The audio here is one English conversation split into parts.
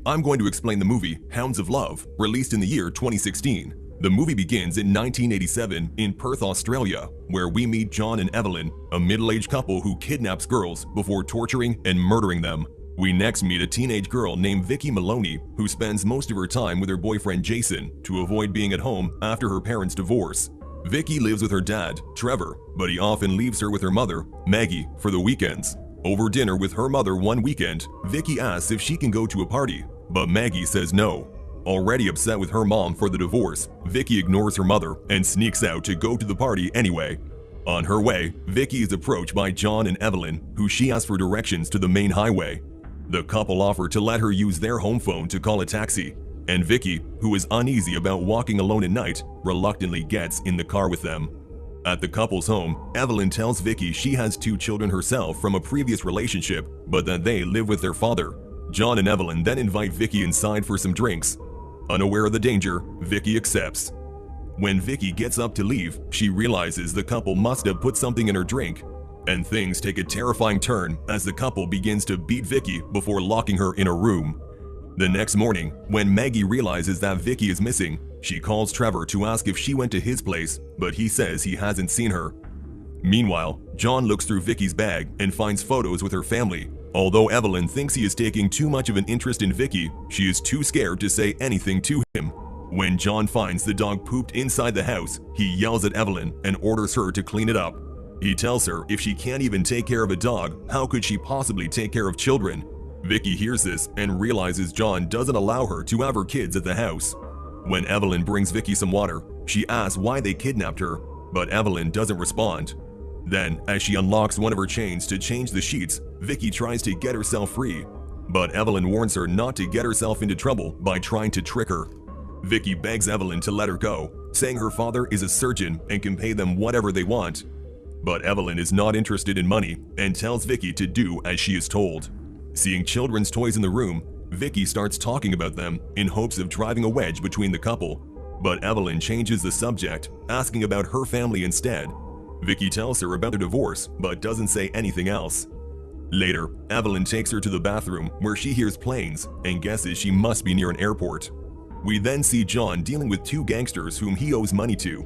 I'm going to explain the movie Hounds of Love, released in the year 2016. The movie begins in 1987 in Perth, Australia, where we meet John and Evelyn, a middle-aged couple who kidnaps girls before torturing and murdering them. We next meet a teenage girl named Vicky Maloney, who spends most of her time with her boyfriend Jason to avoid being at home after her parents' divorce. Vicky lives with her dad, Trevor, but he often leaves her with her mother, Maggie, for the weekends. Over dinner with her mother one weekend, Vicky asks if she can go to a party, but Maggie says no. Already upset with her mom for the divorce, Vicky ignores her mother and sneaks out to go to the party anyway. On her way, Vicky is approached by John and Evelyn, who she asks for directions to the main highway. The couple offer to let her use their home phone to call a taxi, and Vicky, who is uneasy about walking alone at night, reluctantly gets in the car with them. At the couple's home, Evelyn tells Vicky she has 2 children herself from a previous relationship, but that they live with their father. John and Evelyn then invite Vicky inside for some drinks. Unaware of the danger, Vicky accepts. When Vicky gets up to leave, she realizes the couple must have put something in her drink, and things take a terrifying turn as the couple begins to beat Vicky before locking her in a room. The next morning, when Maggie realizes that Vicky is missing, she calls Trevor to ask if she went to his place, but he says he hasn't seen her. Meanwhile, John looks through Vicky's bag and finds photos with her family. Although Evelyn thinks he is taking too much of an interest in Vicky, she is too scared to say anything to him. When John finds the dog pooped inside the house, he yells at Evelyn and orders her to clean it up. He tells her if she can't even take care of a dog, how could she possibly take care of children? Vicky hears this and realizes John doesn't allow her to have her kids at the house. When Evelyn brings Vicky some water, she asks why they kidnapped her, but Evelyn doesn't respond. Then, as she unlocks one of her chains to change the sheets, Vicky tries to get herself free, but Evelyn warns her not to get herself into trouble by trying to trick her. Vicky begs Evelyn to let her go, saying her father is a surgeon and can pay them whatever they want. But Evelyn is not interested in money and tells Vicky to do as she is told. Seeing children's toys in the room, Vicky starts talking about them in hopes of driving a wedge between the couple, but Evelyn changes the subject, asking about her family instead. Vicky tells her about their divorce, but doesn't say anything else. Later, Evelyn takes her to the bathroom where she hears planes and guesses she must be near an airport. We then see John dealing with 2 gangsters whom he owes money to.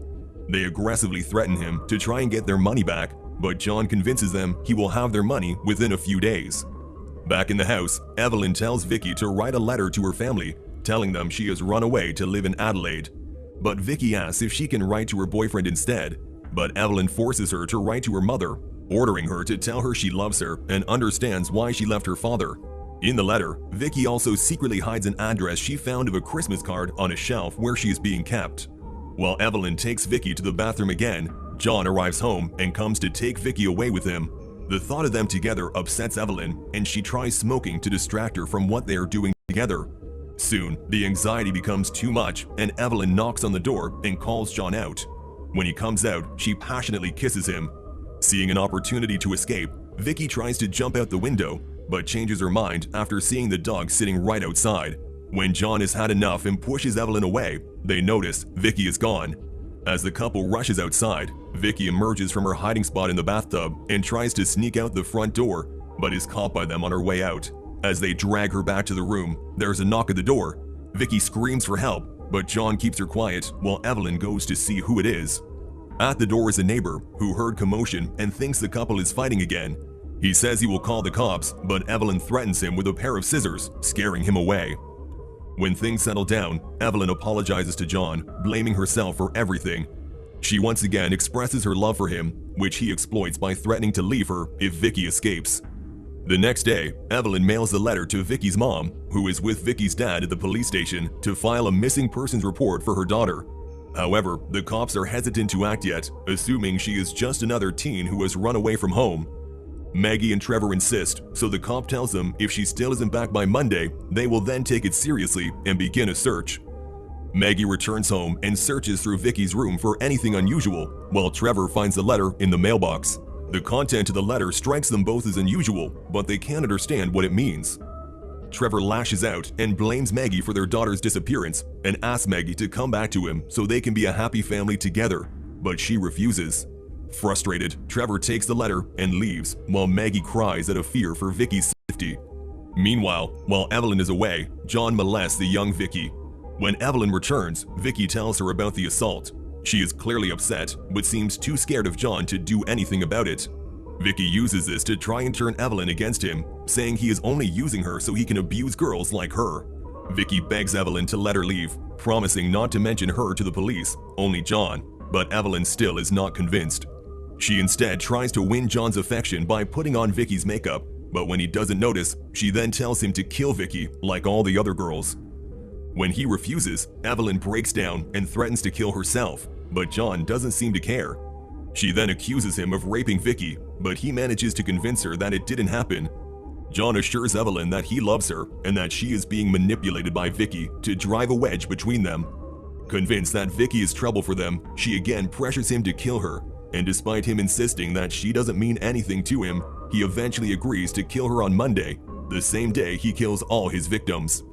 They aggressively threaten him to try and get their money back, but John convinces them he will have their money within a few days. Back in the house, Evelyn tells Vicky to write a letter to her family, telling them she has run away to live in Adelaide. But Vicky asks if she can write to her boyfriend instead, but Evelyn forces her to write to her mother, ordering her to tell her she loves her and understands why she left her father. In the letter, Vicky also secretly hides an address she found of a Christmas card on a shelf where she is being kept. While Evelyn takes Vicky to the bathroom again, John arrives home and comes to take Vicky away with him. The thought of them together upsets Evelyn, and she tries smoking to distract her from what they are doing together. Soon, the anxiety becomes too much, and Evelyn knocks on the door and calls John out. When he comes out, she passionately kisses him. Seeing an opportunity to escape, Vicky tries to jump out the window, but changes her mind after seeing the dog sitting right outside. When John has had enough and pushes Evelyn away, they notice Vicky is gone. As the couple rushes outside, Vicky emerges from her hiding spot in the bathtub and tries to sneak out the front door, but is caught by them on her way out. As they drag her back to the room, there's a knock at the door. Vicky screams for help, but John keeps her quiet while Evelyn goes to see who it is. At the door is a neighbor who heard commotion and thinks the couple is fighting again. He says he will call the cops, but Evelyn threatens him with a pair of scissors, scaring him away. When things settle down, Evelyn apologizes to John, blaming herself for everything. She once again expresses her love for him, which he exploits by threatening to leave her if Vicky escapes. The next day, Evelyn mails a letter to Vicky's mom, who is with Vicky's dad at the police station, to file a missing persons report for her daughter. However, the cops are hesitant to act yet, assuming she is just another teen who has run away from home. Maggie and Trevor insist, so the cop tells them if she still isn't back by Monday, they will then take it seriously and begin a search. Maggie returns home and searches through Vicky's room for anything unusual, while Trevor finds a letter in the mailbox. The content of the letter strikes them both as unusual, but they can't understand what it means. Trevor lashes out and blames Maggie for their daughter's disappearance and asks Maggie to come back to him so they can be a happy family together, but she refuses. Frustrated, Trevor takes the letter and leaves while Maggie cries out of fear for Vicky's safety. Meanwhile, while Evelyn is away, John molests the young Vicky. When Evelyn returns, Vicky tells her about the assault. She is clearly upset, but seems too scared of John to do anything about it. Vicky uses this to try and turn Evelyn against him, saying he is only using her so he can abuse girls like her. Vicky begs Evelyn to let her leave, promising not to mention her to the police, only John, but Evelyn still is not convinced. She instead tries to win John's affection by putting on Vicky's makeup, but when he doesn't notice, she then tells him to kill Vicky like all the other girls. When he refuses, Evelyn breaks down and threatens to kill herself, but John doesn't seem to care. She then accuses him of raping Vicky, but he manages to convince her that it didn't happen. John assures Evelyn that he loves her and that she is being manipulated by Vicky to drive a wedge between them. Convinced that Vicky is trouble for them, she again pressures him to kill her, and despite him insisting that she doesn't mean anything to him, he eventually agrees to kill her on Monday, the same day he kills all his victims.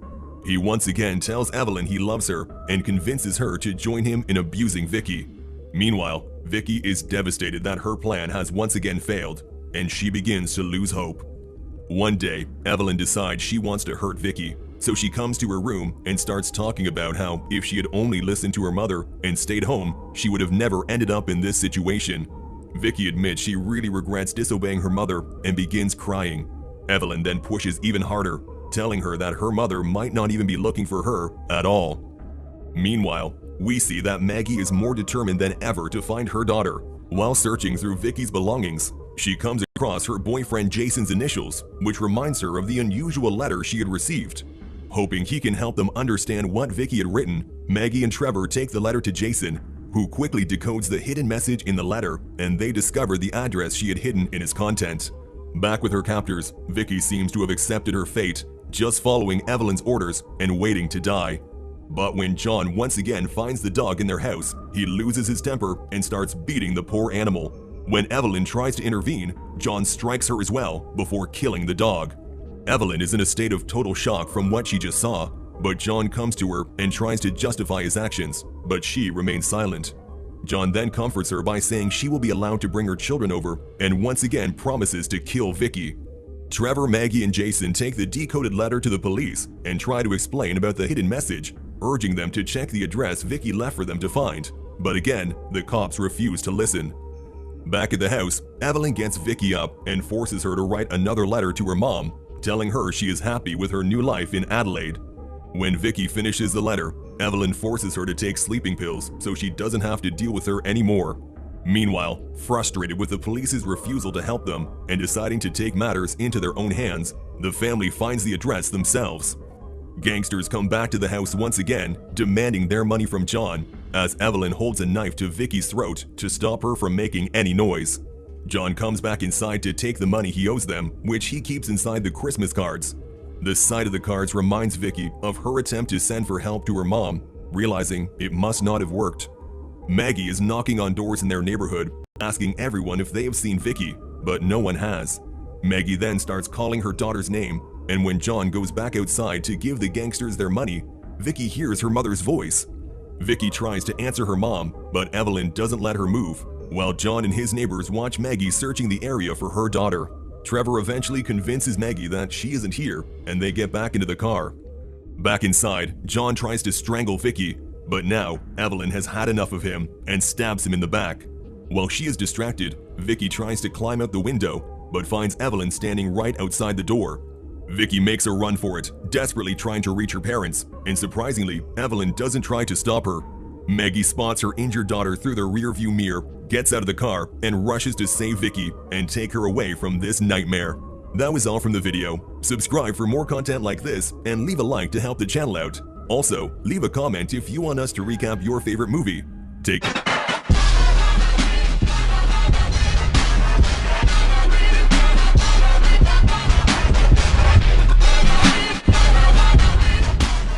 He once again tells Evelyn he loves her and convinces her to join him in abusing Vicky. Meanwhile, Vicky is devastated that her plan has once again failed, and she begins to lose hope. One day, Evelyn decides she wants to hurt Vicky, so she comes to her room and starts talking about how if she had only listened to her mother and stayed home, she would have never ended up in this situation. Vicky admits she really regrets disobeying her mother and begins crying. Evelyn then pushes even harder, telling her that her mother might not even be looking for her at all. Meanwhile, we see that Maggie is more determined than ever to find her daughter. While searching through Vicky's belongings, she comes across her boyfriend Jason's initials, which reminds her of the unusual letter she had received. Hoping he can help them understand what Vicky had written, Maggie and Trevor take the letter to Jason, who quickly decodes the hidden message in the letter, and they discover the address she had hidden in its content. Back with her captors, Vicky seems to have accepted her fate, just following Evelyn's orders and waiting to die. But when John once again finds the dog in their house, he loses his temper and starts beating the poor animal. When Evelyn tries to intervene, John strikes her as well before killing the dog. Evelyn is in a state of total shock from what she just saw, but John comes to her and tries to justify his actions, but she remains silent. John then comforts her by saying she will be allowed to bring her children over and once again promises to kill Vicky. Trevor, Maggie, and Jason take the decoded letter to the police and try to explain about the hidden message, urging them to check the address Vicky left for them to find. But again, the cops refuse to listen. Back at the house, Evelyn gets Vicky up and forces her to write another letter to her mom, telling her she is happy with her new life in Adelaide. When Vicky finishes the letter, Evelyn forces her to take sleeping pills so she doesn't have to deal with her anymore. Meanwhile, frustrated with the police's refusal to help them and deciding to take matters into their own hands, the family finds the address themselves. Gangsters come back to the house once again, demanding their money from John, as Evelyn holds a knife to Vicky's throat to stop her from making any noise. John comes back inside to take the money he owes them, which he keeps inside the Christmas cards. The sight of the cards reminds Vicky of her attempt to send for help to her mom, realizing it must not have worked. Maggie is knocking on doors in their neighborhood, asking everyone if they have seen Vicky, but no one has. Maggie then starts calling her daughter's name, and when John goes back outside to give the gangsters their money, Vicky hears her mother's voice. Vicky tries to answer her mom, but Evelyn doesn't let her move, while John and his neighbors watch Maggie searching the area for her daughter. Trevor eventually convinces Maggie that she isn't here, and they get back into the car. Back inside, John tries to strangle Vicky, but now Evelyn has had enough of him and stabs him in the back. While she is distracted, Vicky tries to climb out the window, but finds Evelyn standing right outside the door. Vicky makes a run for it, desperately trying to reach her parents, and surprisingly, Evelyn doesn't try to stop her. Maggie spots her injured daughter through the rearview mirror, gets out of the car, and rushes to save Vicky and take her away from this nightmare. That was all from the video. Subscribe for more content like this and leave a like to help the channel out. Also, leave a comment if you want us to recap your favorite movie. Take care.